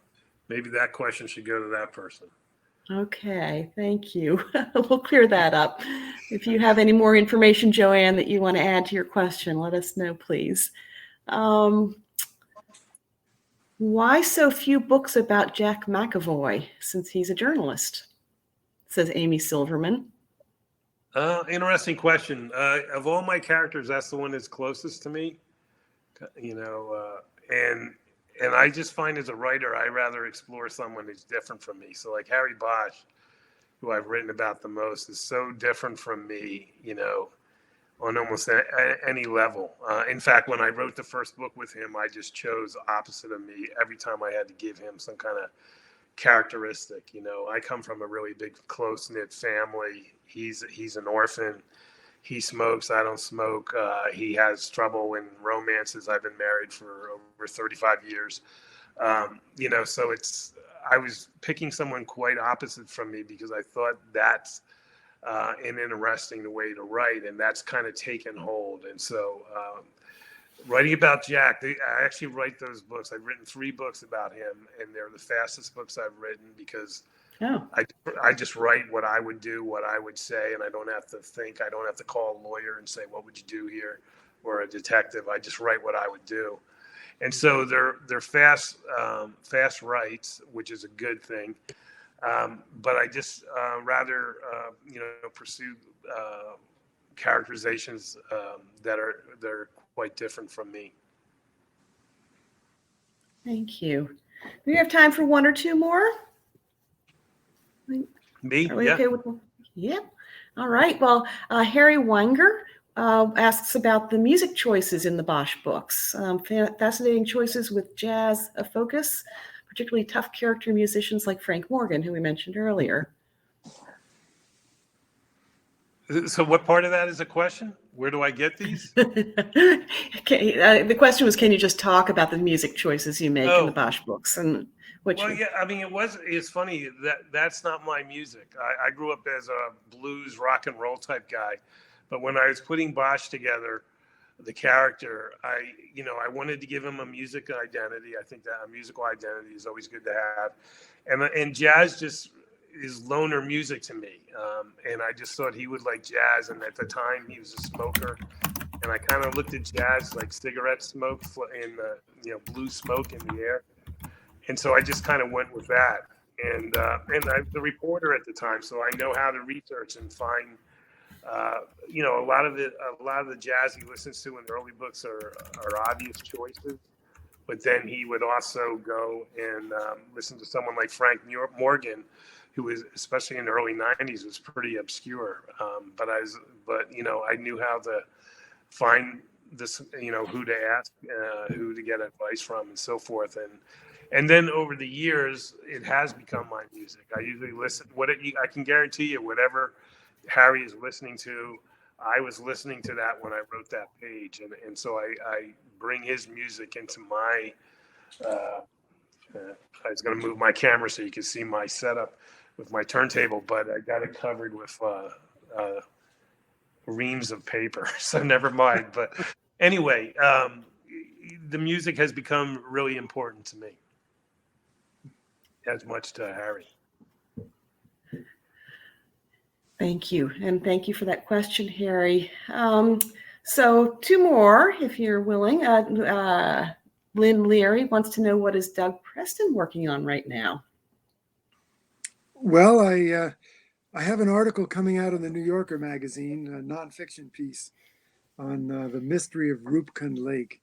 maybe that question should go to that person. Okay, thank you. We'll clear that up. If you have any more information, Joanne, that you want to add to your question, let us know, please. Why so few books about Jack McAvoy, since he's a journalist? Says Amy Silverman. Interesting question. Of all my characters, that's the one that's closest to me. And I just find as a writer, I rather explore someone who's different from me. So like Harry Bosch, who I've written about the most, is so different from me, on almost any level. In fact, when I wrote the first book with him, I just chose opposite of me every time I had to give him some kind of characteristic. I come from a really big, close-knit family. He's an orphan. He smokes. I don't smoke. He has trouble in romances. I've been married for over 35 years. So I was picking someone quite opposite from me because I thought that's an interesting way to write, and that's kind of taken hold. And so writing about Jack, I actually write those books. I've written 3 books about him, and they're the fastest books I've written because I just write what I would do, what I would say, and I don't have to think. I don't have to call a lawyer and say, what would you do here? Or a detective. I just write what I would do. And so they're fast writes, which is a good thing. But I just rather, pursue characterizations that are quite different from me. Thank you. Do we have time for 1 or 2 more? Me? Are we Yeah. okay with them? Yeah. All right. Well, Harry Weinger asks about the music choices in the Bosch books. Fascinating choices with jazz a focus, particularly tough character musicians like Frank Morgan, who we mentioned earlier. So what part of that is a question? Where do I get these? Okay, the question was, can you just talk about the music choices you make in the Bosch books? And it's funny that's not my music. I grew up as a blues rock and roll type guy, but when I was putting Bosch together, the character, I wanted to give him a music identity. I think that a musical identity is always good to have, and jazz just is loner music to me, and I just thought he would like jazz. And at the time, he was a smoker, and I kind of looked at jazz like cigarette smoke and blue smoke in the air. And so I just kind of went with that. And I'm the reporter at the time, so I know how to research and find, a lot of the jazz he listens to in the early books are obvious choices. But then he would also go and listen to someone like Frank Morgan, who was, especially in the early '90s, was pretty obscure. But I knew how to find this, who to ask, who to get advice from, and so forth. And then over the years, it has become my music. I usually listen. I can guarantee you, whatever Harry is listening to, I was listening to that when I wrote that page, and so I bring his music into my. I was going to move my camera so you can see my setup with my turntable, but I got it covered with reams of paper, so never mind. But anyway, the music has become really important to me, as much to Harry. Thank you. And thank you for that question, Harry. So 2 more, if you're willing. Lynn Leary wants to know, what is Doug Preston working on right now? Well, I have an article coming out in the New Yorker magazine, a nonfiction piece on the mystery of Rupkund Lake,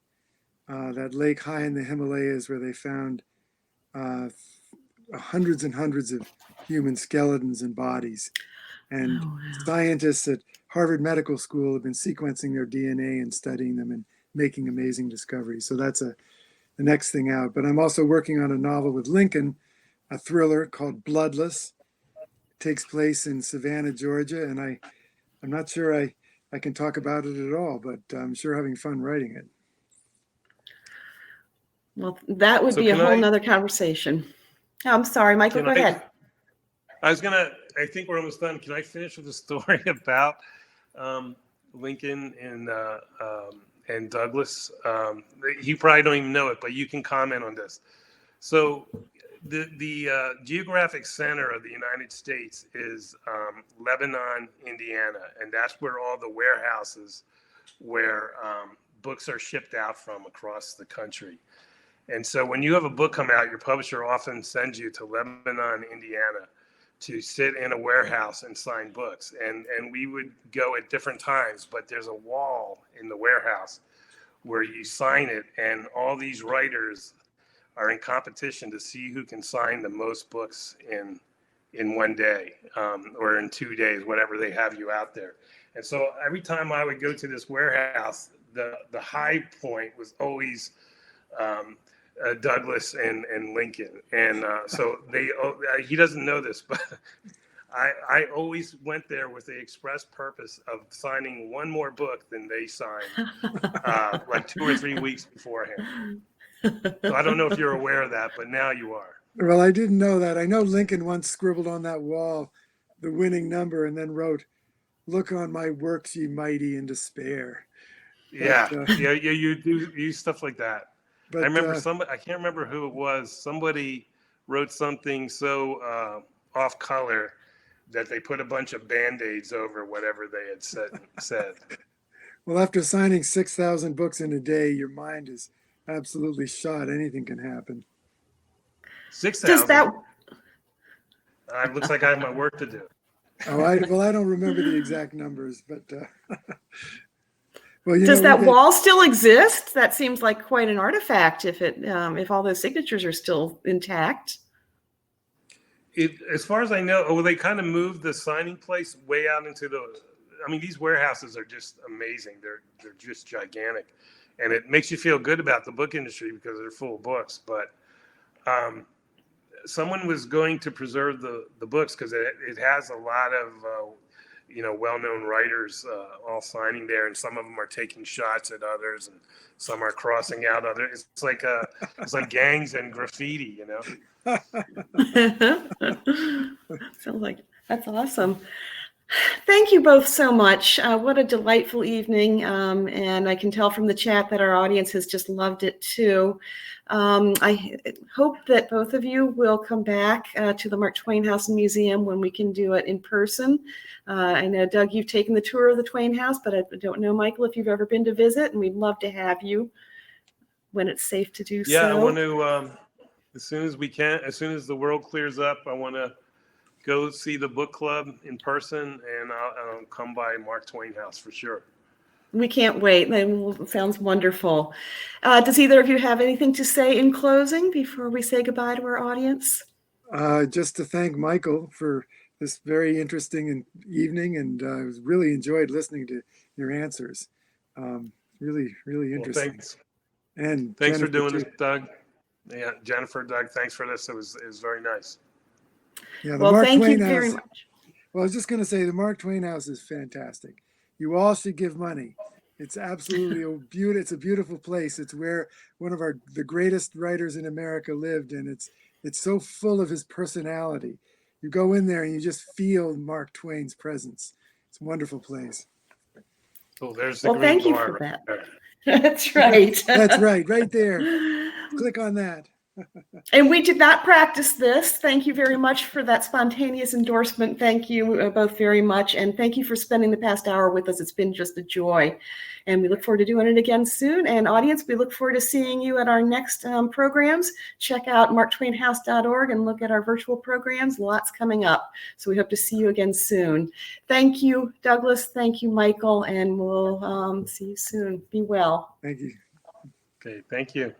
that lake high in the Himalayas where they found hundreds and hundreds of human skeletons and bodies. And scientists at Harvard Medical School have been sequencing their DNA and studying them and making amazing discoveries. So that's the next thing out. But I'm also working on a novel with Lincoln, a thriller called Bloodless. It takes place in Savannah, Georgia, and I'm not sure I can talk about it at all, but I'm sure having fun writing it. Well, that would be a whole nother conversation. I'm sorry, Michael, go ahead. I think we're almost done. Can I finish with a story about Lincoln and Douglas? You probably don't even know it, but you can comment on this. So the geographic center of the United States is Lebanon, Indiana, and that's where all the warehouses where books are shipped out from across the country. And so when you have a book come out, your publisher often sends you to Lebanon, Indiana, to sit in a warehouse and sign books. And we would go at different times, but there's a wall in the warehouse where you sign it, and all these writers are in competition to see who can sign the most books in one day, or in 2 days, whatever they have you out there. And so every time I would go to this warehouse, the high point was always Douglas and Lincoln. And so he doesn't know this, but I always went there with the express purpose of signing one more book than they signed, like 2 or 3 weeks beforehand. So I don't know if you're aware of that, but now you are. Well, I didn't know that. I know Lincoln once scribbled on that wall the winning number and then wrote, "Look on my works, ye mighty, in despair." Yeah, But, you do use stuff like that. but I remember I can't remember who it was. Somebody wrote something so off color that they put a bunch of Band-Aids over whatever they had said. well, after signing 6,000 books in a day, your mind is absolutely shot. Anything can happen. 6,000. that It looks like I have my work to do. Oh, I don't remember the exact numbers, but well, does that wall still exist? That seems like quite an artifact if all those signatures are still intact. As far as I know, they kind of moved the signing place way out into these warehouses are just amazing. They're just gigantic, and it makes you feel good about the book industry because they're full of books. But someone was going to preserve the books because it has a lot of well-known writers all signing there, and some of them are taking shots at others, and some are crossing out others. It's like gangs and graffiti, Sounds like that's awesome. Thank you both so much. What a delightful evening. And I can tell from the chat that our audience has just loved it too. I hope that both of you will come back to the Mark Twain House and Museum when we can do it in person. I know, Doug, you've taken the tour of the Twain House, but I don't know, Michael, if you've ever been to visit, and we'd love to have you when it's safe to do so. Yeah, I want to, as soon as we can, as soon as the world clears up, I want to go see the book club in person, and I'll come by Mark Twain House for sure. We can't wait. That sounds wonderful. Does either of you have anything to say in closing before we say goodbye to our audience? Just to thank Michael for this very interesting evening, and I really enjoyed listening to your answers. Really, really interesting. Well, thanks. And thanks Jennifer, for doing too. this, Doug. Yeah, Jennifer, Doug, thanks for this. It was very nice. Yeah, Well, Mark thank Twain you House, very much. Well, I was just going to say the Mark Twain House is fantastic. You all should give money. It's absolutely it's a beautiful place. It's where one of the greatest writers in America lived, and it's so full of his personality. You go in there and you just feel Mark Twain's presence. It's a wonderful place. Oh, there's the Well, green thank you bar for right that. there. That's right. That's right there. Click on that. And we did not practice this. Thank you very much for that spontaneous endorsement. Thank you both very much. And thank you for spending the past hour with us. It's been just a joy. And we look forward to doing it again soon. And audience, we look forward to seeing you at our next programs. Check out marktwainhouse.org and look at our virtual programs. Lots coming up. So we hope to see you again soon. Thank you, Douglas. Thank you, Michael. And we'll see you soon. Be well. Thank you. Okay, thank you.